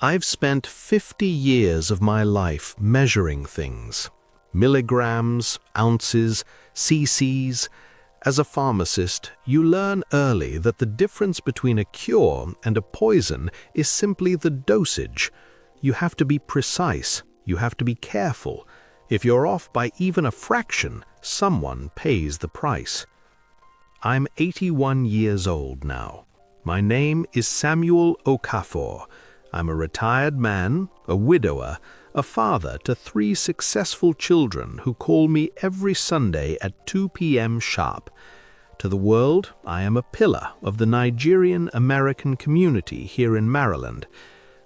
I've spent 50 years of my life measuring things. Milligrams, ounces, cc's. As a pharmacist, you learn early that the difference between a cure and a poison is simply the dosage. You have to be precise. You have to be careful. If you're off by even a fraction, someone pays the price. I'm 81 years old now. My name is Samuel Okafor. I'm a retired man, a widower, a father to 3 successful children who call me every Sunday at 2 p.m. sharp. To the world, I am a pillar of the Nigerian-American community here in Maryland.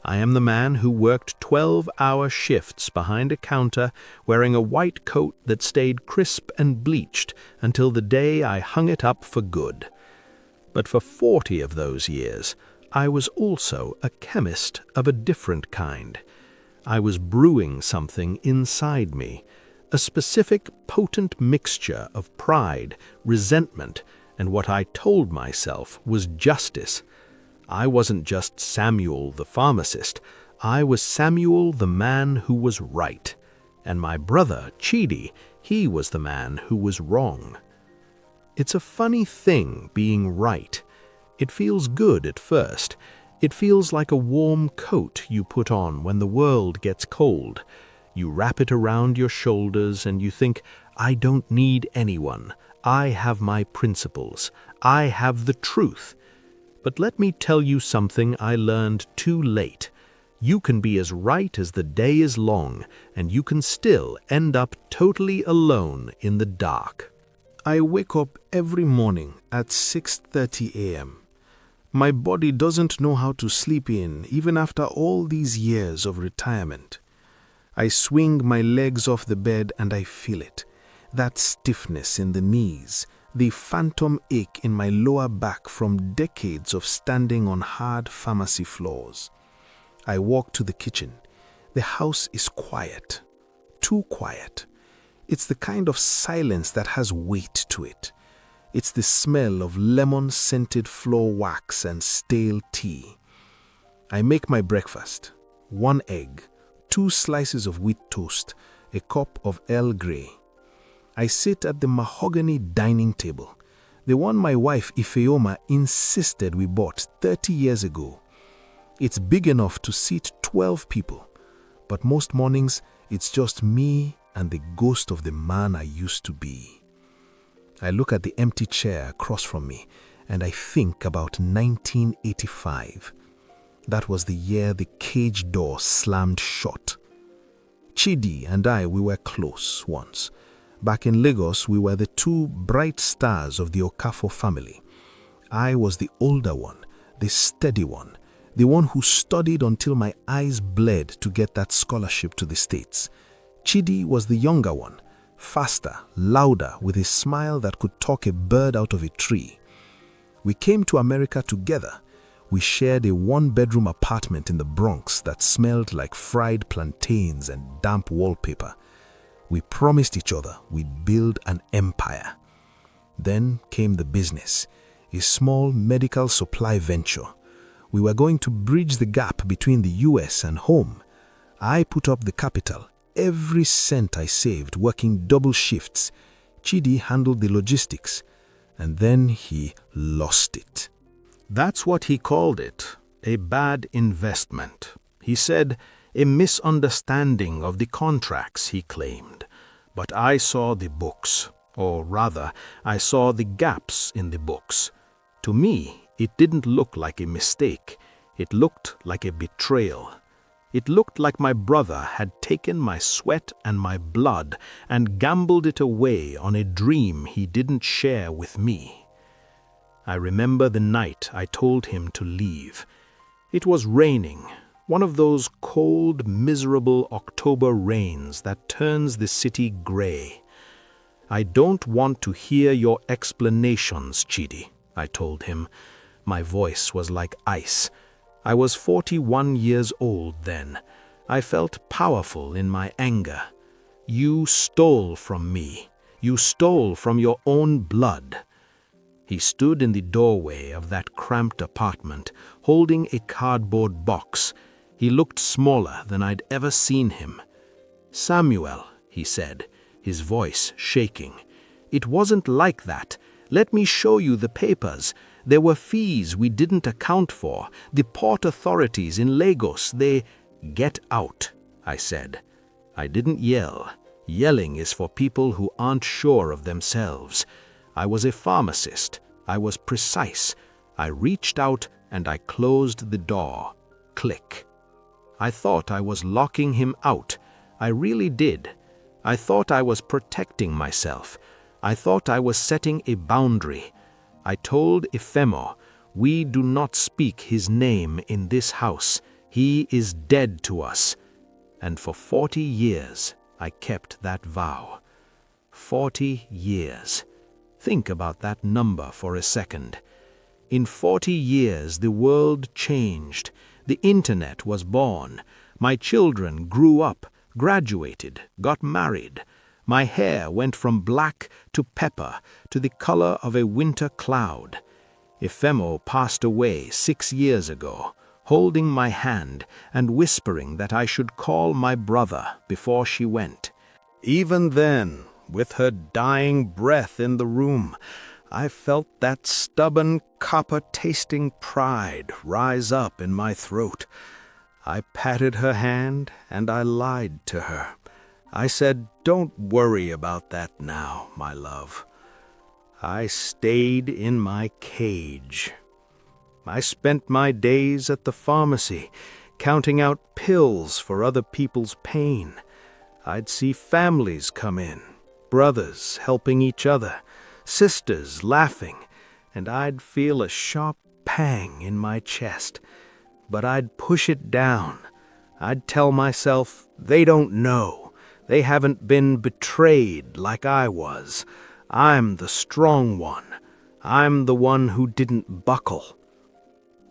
I am the man who worked 12-hour shifts behind a counter wearing a white coat that stayed crisp and bleached until the day I hung it up for good. But for 40 of those years, I was also a chemist of a different kind. I was brewing something inside me, a specific potent mixture of pride, resentment, and what I told myself was justice. I wasn't just Samuel the pharmacist, I was Samuel the man who was right. And my brother, Chidi, he was the man who was wrong. It's a funny thing being right. It feels good at first. It feels like a warm coat you put on when the world gets cold. You wrap it around your shoulders and you think, I don't need anyone. I have my principles. I have the truth. But let me tell you something I learned too late. You can be as right as the day is long, and you can still end up totally alone in the dark. I wake up every morning at 6:30 a.m. My body doesn't know how to sleep in, even after all these years of retirement. I swing my legs off the bed and I feel it. That stiffness in the knees, the phantom ache in my lower back from decades of standing on hard pharmacy floors. I walk to the kitchen. The house is quiet. Too quiet. It's the kind of silence that has weight to it. It's the smell of lemon-scented floor wax and stale tea. I make my breakfast. 1 egg, 2 slices of wheat toast, a cup of Earl Grey. I sit at the mahogany dining table, the one my wife Ifeoma insisted we bought 30 years ago. It's big enough to seat 12 people, but most mornings it's just me and the ghost of the man I used to be. I look at the empty chair across from me and I think about 1985. That was the year the cage door slammed shut. Chidi and we were close once. Back in Lagos, we were the 2 bright stars of the Okafor family. I was the older one, the steady one, the one who studied until my eyes bled to get that scholarship to the States. Chidi was the younger one, faster, louder, with a smile that could talk a bird out of a tree. We came to America together. We shared a 1-bedroom apartment in the Bronx that smelled like fried plantains and damp wallpaper. We promised each other we'd build an empire. Then came the business, a small medical supply venture. We were going to bridge the gap between the US and home. I put up the capital, every cent I saved, working double shifts. Chidi handled the logistics, and then he lost it. That's what he called it, a bad investment. He said, a misunderstanding of the contracts, he claimed. But I saw the books, or rather, I saw the gaps in the books. To me, it didn't look like a mistake. It looked like a betrayal. It looked like my brother had taken my sweat and my blood and gambled it away on a dream he didn't share with me. I remember the night I told him to leave. It was raining. One of those cold, miserable October rains that turns the city gray. I don't want to hear your explanations, Chidi, I told him. My voice was like ice. I was 41 years old then. I felt powerful in my anger. You stole from me. You stole from your own blood. He stood in the doorway of that cramped apartment, holding a cardboard box. He looked smaller than I'd ever seen him. "Samuel," he said, his voice shaking. "It wasn't like that. Let me show you the papers. There were fees we didn't account for. The port authorities in Lagos, they—" "Get out," I said. I didn't yell. Yelling is for people who aren't sure of themselves. I was a pharmacist. I was precise. I reached out and I closed the door. Click. I thought I was locking him out. I really did. I thought I was protecting myself. I thought I was setting a boundary. I told Ifemo, "We do not speak his name in this house. He is dead to us." And for 40 years, I kept that vow. 40 years. Think about that number for a second. In 40 years, the world changed. The internet was born. My children grew up, graduated, got married. My hair went from black to pepper to the color of a winter cloud. Ifemo passed away 6 years ago, holding my hand and whispering that I should call my brother before she went. Even then, with her dying breath in the room, I felt that stubborn copper-tasting pride rise up in my throat. I patted her hand and I lied to her. I said, "Don't worry about that now, my love." I stayed in my cage. I spent my days at the pharmacy, counting out pills for other people's pain. I'd see families come in, brothers helping each other, sisters laughing, and I'd feel a sharp pang in my chest. But I'd push it down. I'd tell myself, "They don't know. They haven't been betrayed like I was. I'm the strong one. I'm the one who didn't buckle."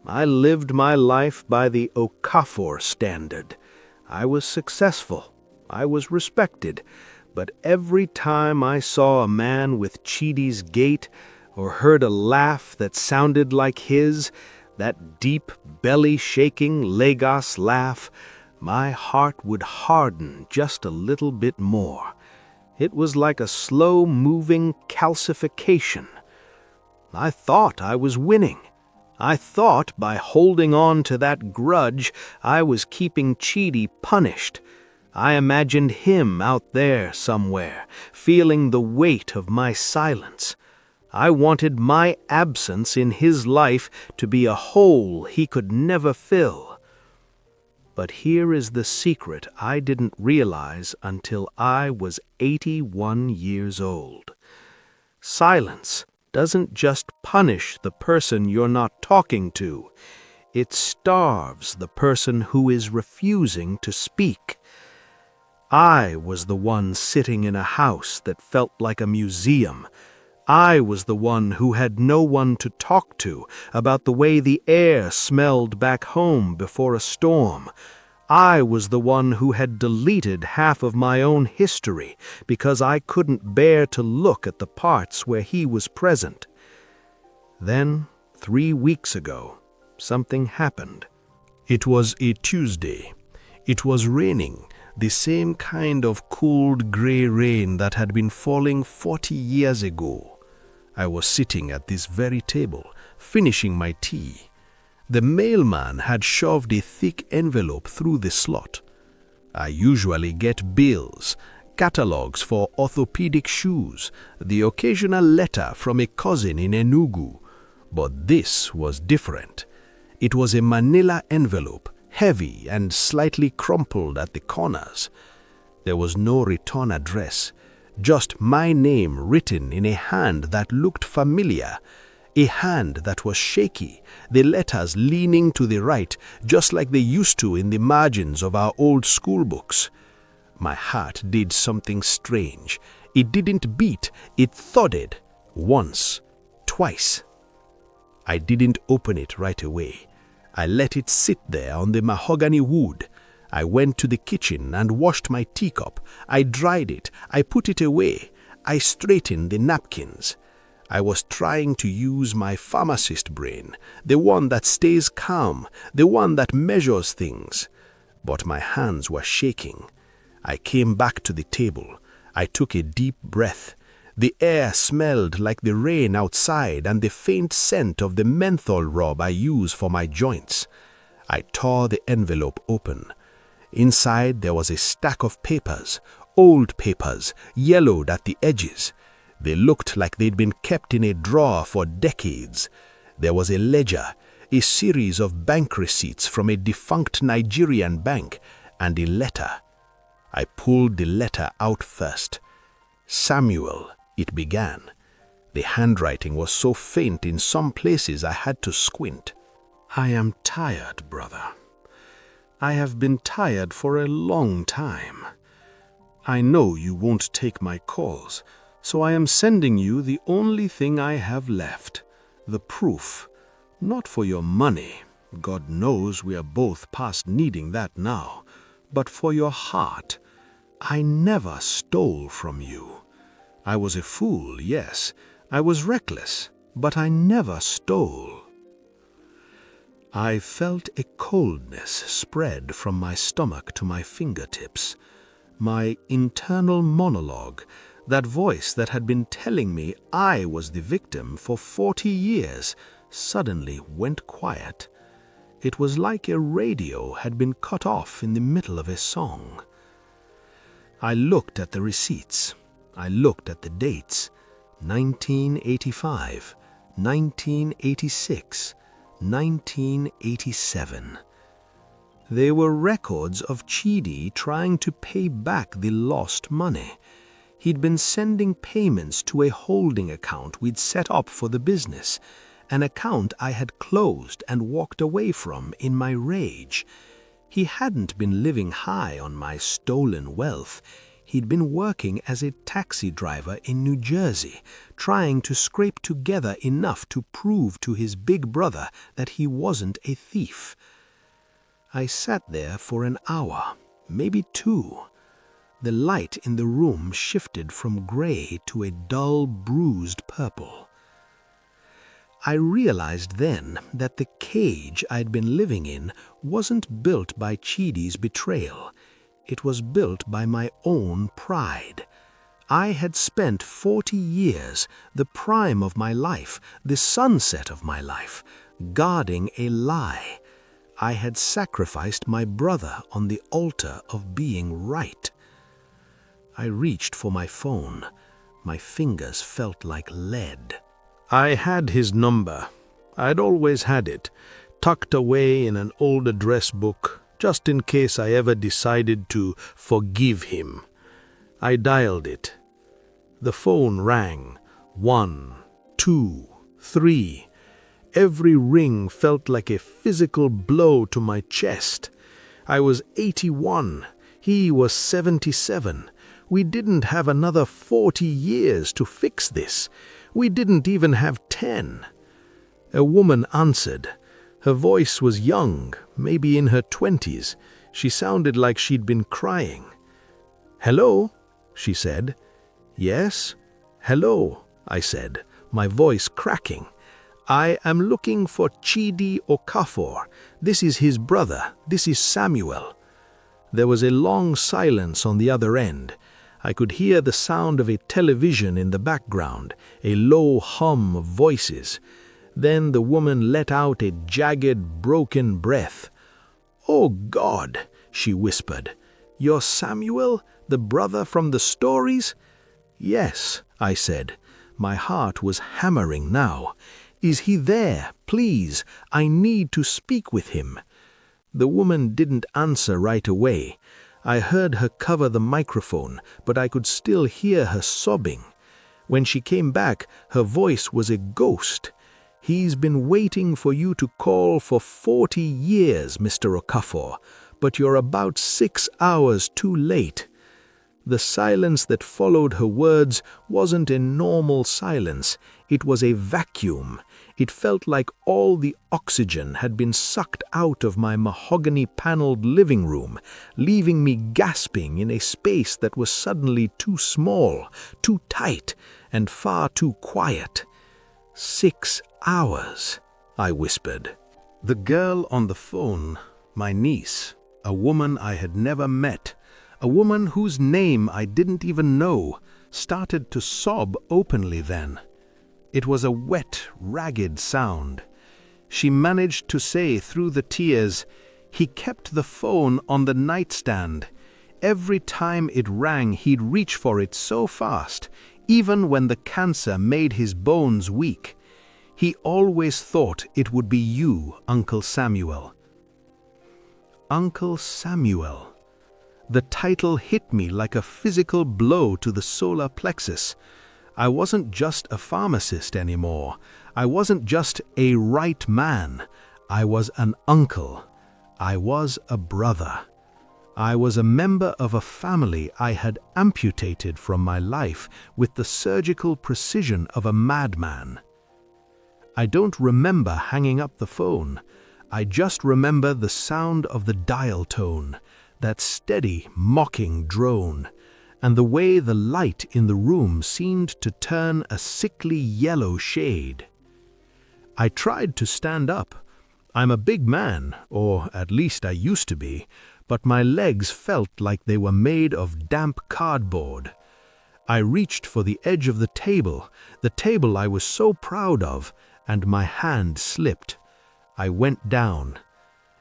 I lived my life by the Okafor standard. I was successful. I was respected. But every time I saw a man with Chidi's gait or heard a laugh that sounded like his, that deep, belly-shaking Lagos laugh, my heart would harden just a little bit more. It was like a slow-moving calcification. I thought I was winning. I thought by holding on to that grudge I was keeping Chidi punished. I imagined him out there somewhere, feeling the weight of my silence. I wanted my absence in his life to be a hole he could never fill. But here is the secret I didn't realize until I was 81 years old. Silence doesn't just punish the person you're not talking to. It starves the person who is refusing to speak. I was the one sitting in a house that felt like a museum. I was the one who had no one to talk to about the way the air smelled back home before a storm. I was the one who had deleted half of my own history because I couldn't bear to look at the parts where he was present. Then, 3 weeks ago, something happened. It was a Tuesday. It was raining, the same kind of cold gray rain that had been falling 40 years ago. I was sitting at this very table, finishing my tea. The mailman had shoved a thick envelope through the slot. I usually get bills, catalogs for orthopedic shoes, the occasional letter from a cousin in Enugu. But this was different. It was a manila envelope, heavy and slightly crumpled at the corners. There was no return address, just my name written in a hand that looked familiar, a hand that was shaky, the letters leaning to the right, just like they used to in the margins of our old school books. My heart did something strange. It didn't beat, it thudded. Once, twice. I didn't open it right away. I let it sit there on the mahogany wood. I went to the kitchen and washed my teacup. I dried it. I put it away. I straightened the napkins. I was trying to use my pharmacist brain, the one that stays calm, the one that measures things. but my hands were shaking. I came back to the table. I took a deep breath. The air smelled like the rain outside and the faint scent of the menthol rub I use for my joints. I tore the envelope open. Inside there was a stack of papers, old papers, yellowed at the edges. They looked like they'd been kept in a drawer for decades. There was a ledger, a series of bank receipts from a defunct Nigerian bank, and a letter. I pulled the letter out first. Samuel, it began. The handwriting was so faint in some places I had to squint. I am tired, brother. I have been tired for a long time. I know you won't take my calls, so I am sending you the only thing I have left, the proof. Not for your money. God knows we are both past needing that now. But for your heart. I never stole from you. I was a fool, yes. I was reckless, but I never stole. I felt a coldness spread from my stomach to my fingertips. My internal monologue, that voice that had been telling me I was the victim for 40 years, suddenly went quiet. It was like a radio had been cut off in the middle of a song. I looked at the receipts. I looked at the dates. 1985, 1986, 1987. They were records of Chidi trying to pay back the lost money. He'd been sending payments to a holding account we'd set up for the business, an account I had closed and walked away from in my rage. He hadn't been living high on my stolen wealth. He'd been working as a taxi driver in New Jersey, trying to scrape together enough to prove to his big brother that he wasn't a thief. I sat there for an hour, maybe 2. The light in the room shifted from gray to a dull, bruised purple. I realized then that the cage I'd been living in wasn't built by Chidi's betrayal. It was built by my own pride. I had spent 40 years, the prime of my life, the sunset of my life, guarding a lie. I had sacrificed my brother on the altar of being right. I reached for my phone. My fingers felt like lead. I had his number. I'd always had it, tucked away in an old address book, just in case I ever decided to forgive him. I dialed it. The phone rang. 1, 2, 3. Every ring felt like a physical blow to my chest. I was 81. He was 77. We didn't have another 40 years to fix this. We didn't even have 10. A woman answered. Her voice was young, maybe in her 20s. She sounded like she'd been crying. "Hello?" she said. "Yes?" "Hello," I said, my voice cracking. "I am looking for Chidi Okafor. This is his brother. This is Samuel." There was a long silence on the other end. I could hear the sound of a television in the background, a low hum of voices. Then the woman let out a jagged, broken breath. "Oh God," she whispered. "You're Samuel, the brother from the stories?" "Yes," I said. My heart was hammering now. "Is he there? Please, I need to speak with him." The woman didn't answer right away. I heard her cover the microphone, but I could still hear her sobbing. When she came back, her voice was a ghost. "He's been waiting for you to call for 40 years, Mr. Okafor, but you're about 6 hours too late." The silence that followed her words wasn't a normal silence. It was a vacuum. It felt like all the oxygen had been sucked out of my mahogany-paneled living room, leaving me gasping in a space that was suddenly too small, too tight, and far too quiet. 6 hours, I whispered. The girl on the phone, my niece, A woman I had never met, a woman whose name I didn't even know, started to sob openly then. It was a wet, ragged sound. She managed to say through the tears, "He kept the phone on the nightstand. Every time it rang, he'd reach for it so fast, even when the cancer made his bones weak. He always thought it would be you, Uncle Samuel." Uncle Samuel. The title hit me like a physical blow to the solar plexus. I wasn't just a pharmacist anymore. I wasn't just a right man. I was an uncle. I was a brother. I was a member of a family I had amputated from my life with the surgical precision of a madman. I don't remember hanging up the phone. I just remember the sound of the dial tone, that steady, mocking drone, and the way the light in the room seemed to turn a sickly yellow shade. I tried to stand up. I'm a big man, or at least I used to be, but my legs felt like they were made of damp cardboard. I reached for the edge of the table I was so proud of, and my hand slipped. I went down.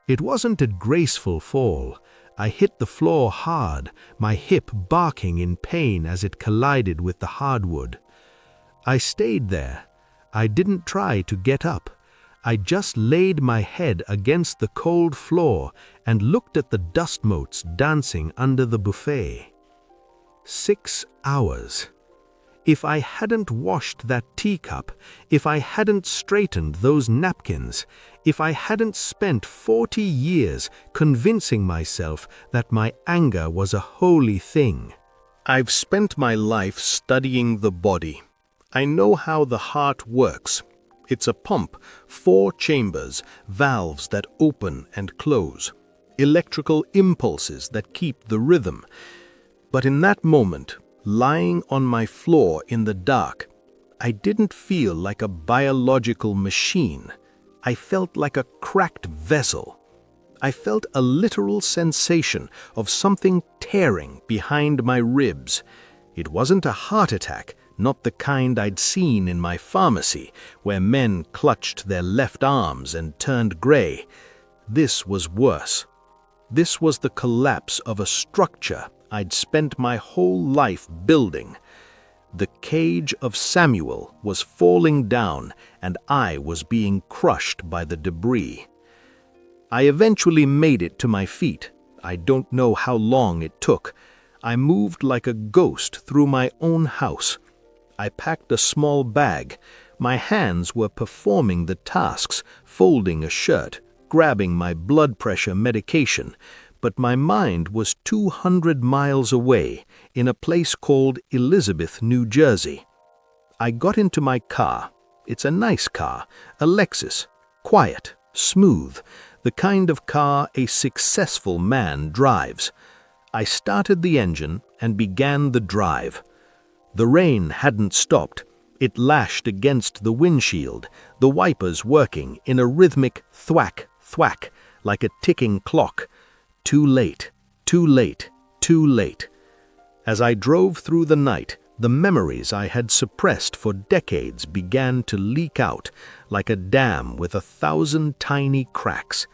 It wasn't a graceful fall. I hit the floor hard, my hip barking in pain as it collided with the hardwood. I stayed there. I didn't try to get up. I just laid my head against the cold floor and looked at the dust motes dancing under the buffet. 6 hours. If I hadn't washed that teacup, if I hadn't straightened those napkins, if I hadn't spent 40 years convincing myself that my anger was a holy thing. I've spent my life studying the body. I know how the heart works. It's a pump, 4 chambers, valves that open and close, electrical impulses that keep the rhythm. But in that moment, lying on my floor in the dark, I didn't feel like a biological machine. I felt like a cracked vessel. I felt a literal sensation of something tearing behind my ribs. It wasn't a heart attack, not the kind I'd seen in my pharmacy, where men clutched their left arms and turned gray. This was worse. This was the collapse of a structure I'd spent my whole life building. The cage of Samuel was falling down, and I was being crushed by the debris. I eventually made it to my feet. I don't know how long it took. I moved like a ghost through my own house. I packed a small bag. My hands were performing the tasks, folding a shirt, grabbing my blood pressure medication, but my mind was 200 miles away in a place called Elizabeth, New Jersey. I got into my car. It's a nice car, a Lexus, quiet, smooth, the kind of car a successful man drives. I started the engine and began the drive. The rain hadn't stopped. It lashed against the windshield, the wipers working in a rhythmic thwack, thwack, like a ticking clock. Too late, too late, too late. As I drove through the night, the memories I had suppressed for decades began to leak out like a dam with 1,000 tiny cracks.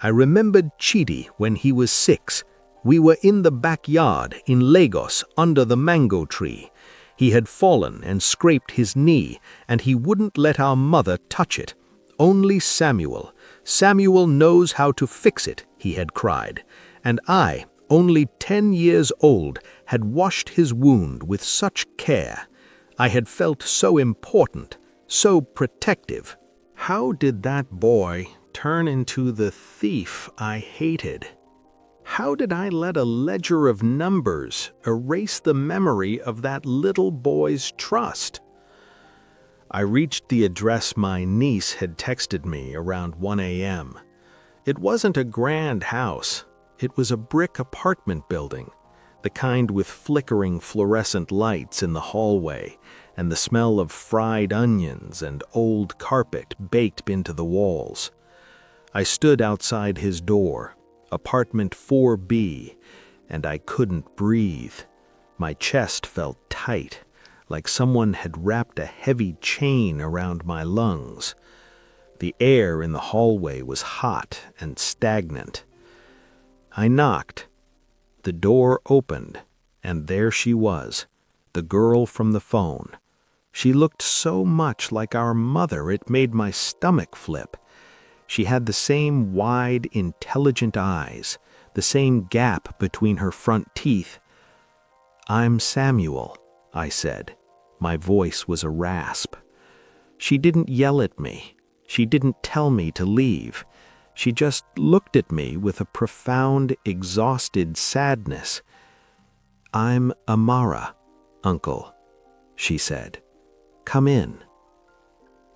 I remembered Chidi when he was 6. We were in the backyard in Lagos under the mango tree. He had fallen and scraped his knee, and he wouldn't let our mother touch it. Only Samuel. Samuel knows how to fix it, he had cried. And I, only 10 years old, had washed his wound with such care. I had felt so important, so protective. How did that boy turn into the thief I hated? How did I let a ledger of numbers erase the memory of that little boy's trust? I reached the address my niece had texted me around 1 a.m. It wasn't a grand house. It was a brick apartment building, the kind with flickering fluorescent lights in the hallway and the smell of fried onions and old carpet baked into the walls. I stood outside his door. Apartment 4B, and I couldn't breathe. My chest felt tight, like someone had wrapped a heavy chain around my lungs. The air in the hallway was hot and stagnant. I knocked. The door opened, and there she was, the girl from the phone. She looked so much like our mother it made my stomach flip. She had the same wide, intelligent eyes, the same gap between her front teeth. "I'm Samuel," I said. My voice was a rasp. She didn't yell at me. She didn't tell me to leave. She just looked at me with a profound, exhausted sadness. "I'm Amara, Uncle," she said. "Come in."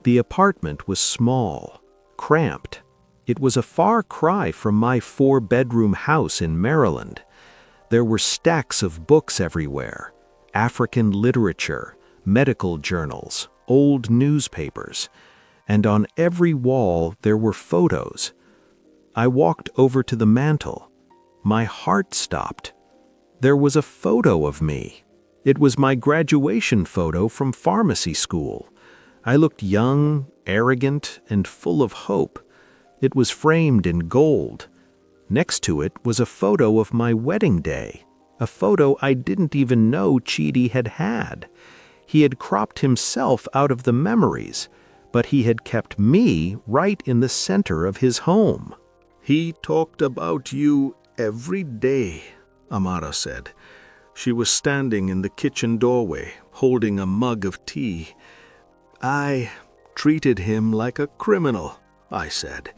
The apartment was small, cramped. It was a far cry from my 4-bedroom house in Maryland. There were stacks of books everywhere, African literature, medical journals, old newspapers, and on every wall there were photos. I walked over to the mantel. My heart stopped. There was a photo of me. It was my graduation photo from pharmacy school. I looked young, arrogant, and full of hope. It was framed in gold. Next to it was a photo of my wedding day, a photo I didn't even know Chidi had had. He had cropped himself out of the memories, but he had kept me right in the center of his home. "He talked about you every day," Amara said. She was standing in the kitchen doorway, holding a mug of tea. "I treated him like a criminal," I said.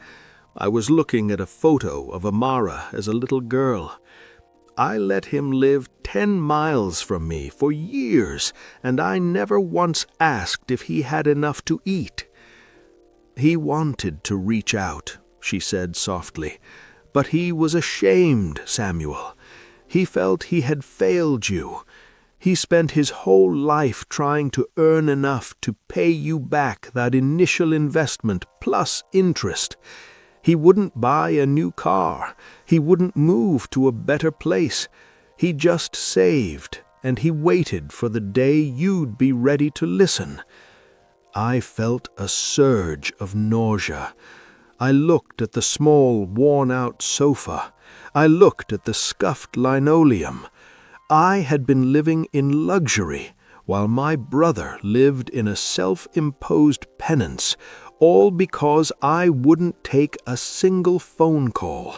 "I was looking at a photo of Amara as a little girl. I let him live 10 miles from me for years, and I never once asked if he had enough to eat." "He wanted to reach out," she said softly, "but he was ashamed, Samuel. He felt he had failed you. He spent his whole life trying to earn enough to pay you back that initial investment plus interest. He wouldn't buy a new car. He wouldn't move to a better place. He just saved, and he waited for the day you'd be ready to listen." I felt a surge of nausea. I looked at the small, worn-out sofa. I looked at the scuffed linoleum. I had been living in luxury, while my brother lived in a self-imposed penance, all because I wouldn't take a single phone call.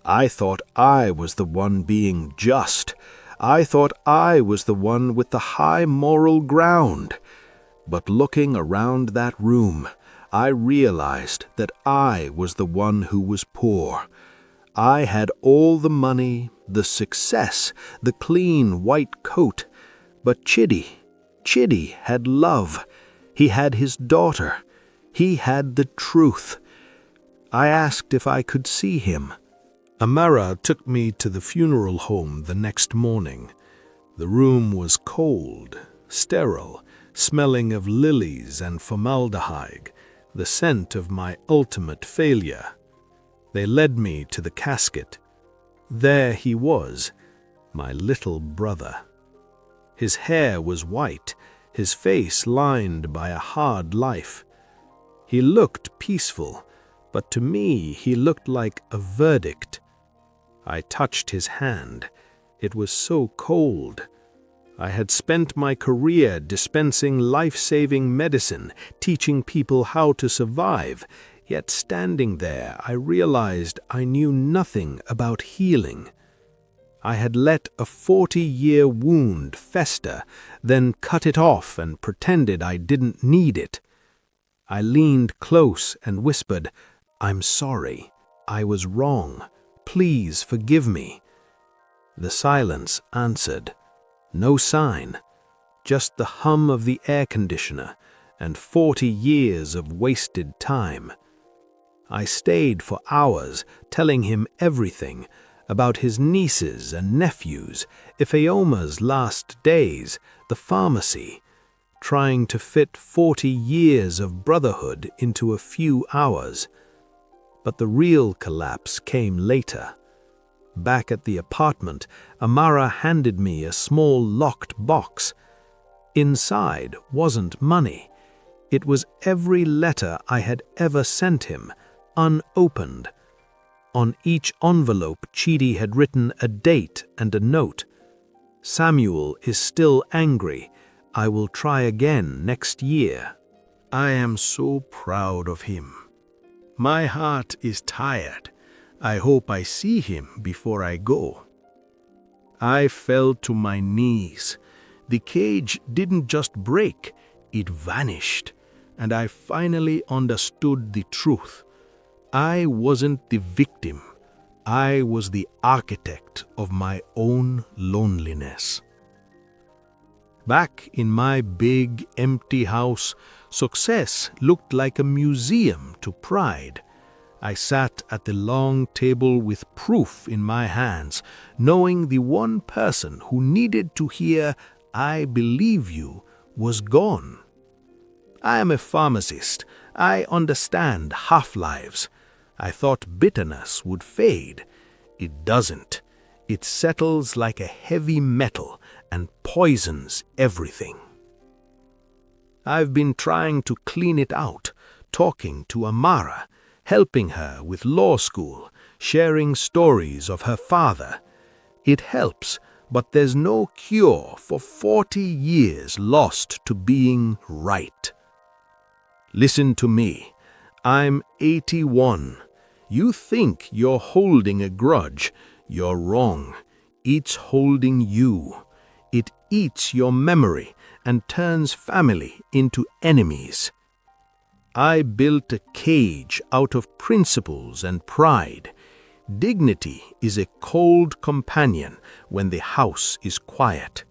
I thought I was the one being just. I thought I was the one with the high moral ground. But looking around that room, I realized that I was the one who was poor. I had all the money, the success, the clean white coat. But Chidi had love. He had his daughter. He had the truth. I asked if I could see him. Amara took me to the funeral home the next morning. The room was cold, sterile, smelling of lilies and formaldehyde, the scent of my ultimate failure. They led me to the casket. There he was, my little brother. His hair was white, his face lined by a hard life. He looked peaceful, but to me he looked like a verdict. I touched his hand. It was so cold. I had spent my career dispensing life-saving medicine, teaching people how to survive, yet standing there I realized I knew nothing about healing. I had let a 40-year wound fester, then cut it off and pretended I didn't need it. I leaned close and whispered, "I'm sorry. I was wrong. Please forgive me." The silence answered. No sign, just the hum of the air conditioner and 40 years of wasted time. I stayed for hours, telling him everything about his nieces and nephews, Ifeoma's last days, the pharmacy, trying to fit 40 years of brotherhood into a few hours. But the real collapse came later. Back at the apartment, Amara handed me a small locked box. Inside wasn't money. It was every letter I had ever sent him, unopened. On each envelope, Chidi had written a date and a note. "Samuel is still angry. I will try again next year." I am so proud of him. My heart is tired. I hope I see him before I go. I fell to my knees. The cage didn't just break, it vanished. And I finally understood the truth. I wasn't the victim. I was the architect of my own loneliness. Back in my big, empty house, success looked like a museum to pride. I sat at the long table with proof in my hands, knowing the one person who needed to hear, "I believe you," was gone. I am a pharmacist. I understand half-lives. I thought bitterness would fade. It doesn't. It settles like a heavy metal and poisons everything. I've been trying to clean it out, talking to Amara, helping her with law school, sharing stories of her father. It helps, but there's no cure for 40 years lost to being right. Listen to me. I'm 81. You think you're holding a grudge. You're wrong. It's holding you. It eats your memory and turns family into enemies. I built a cage out of principles and pride. Dignity is a cold companion when the house is quiet.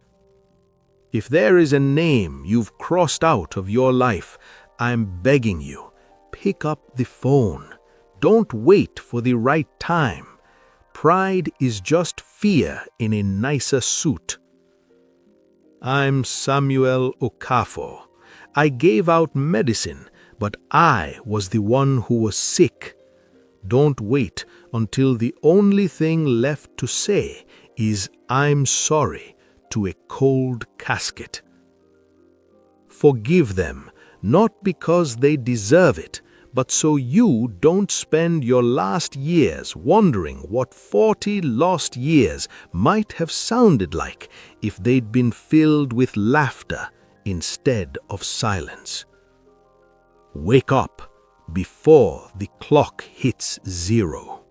If there is a name you've crossed out of your life, I'm begging you, pick up the phone. Don't wait for the right time. Pride is just fear in a nicer suit. I'm Samuel Okafor. I gave out medicine, but I was the one who was sick. Don't wait until the only thing left to say is "I'm sorry" to a cold casket. Forgive them, not because they deserve it, but so you don't spend your last years wondering what 40 lost years might have sounded like if they'd been filled with laughter instead of silence. Wake up before the clock hits 0.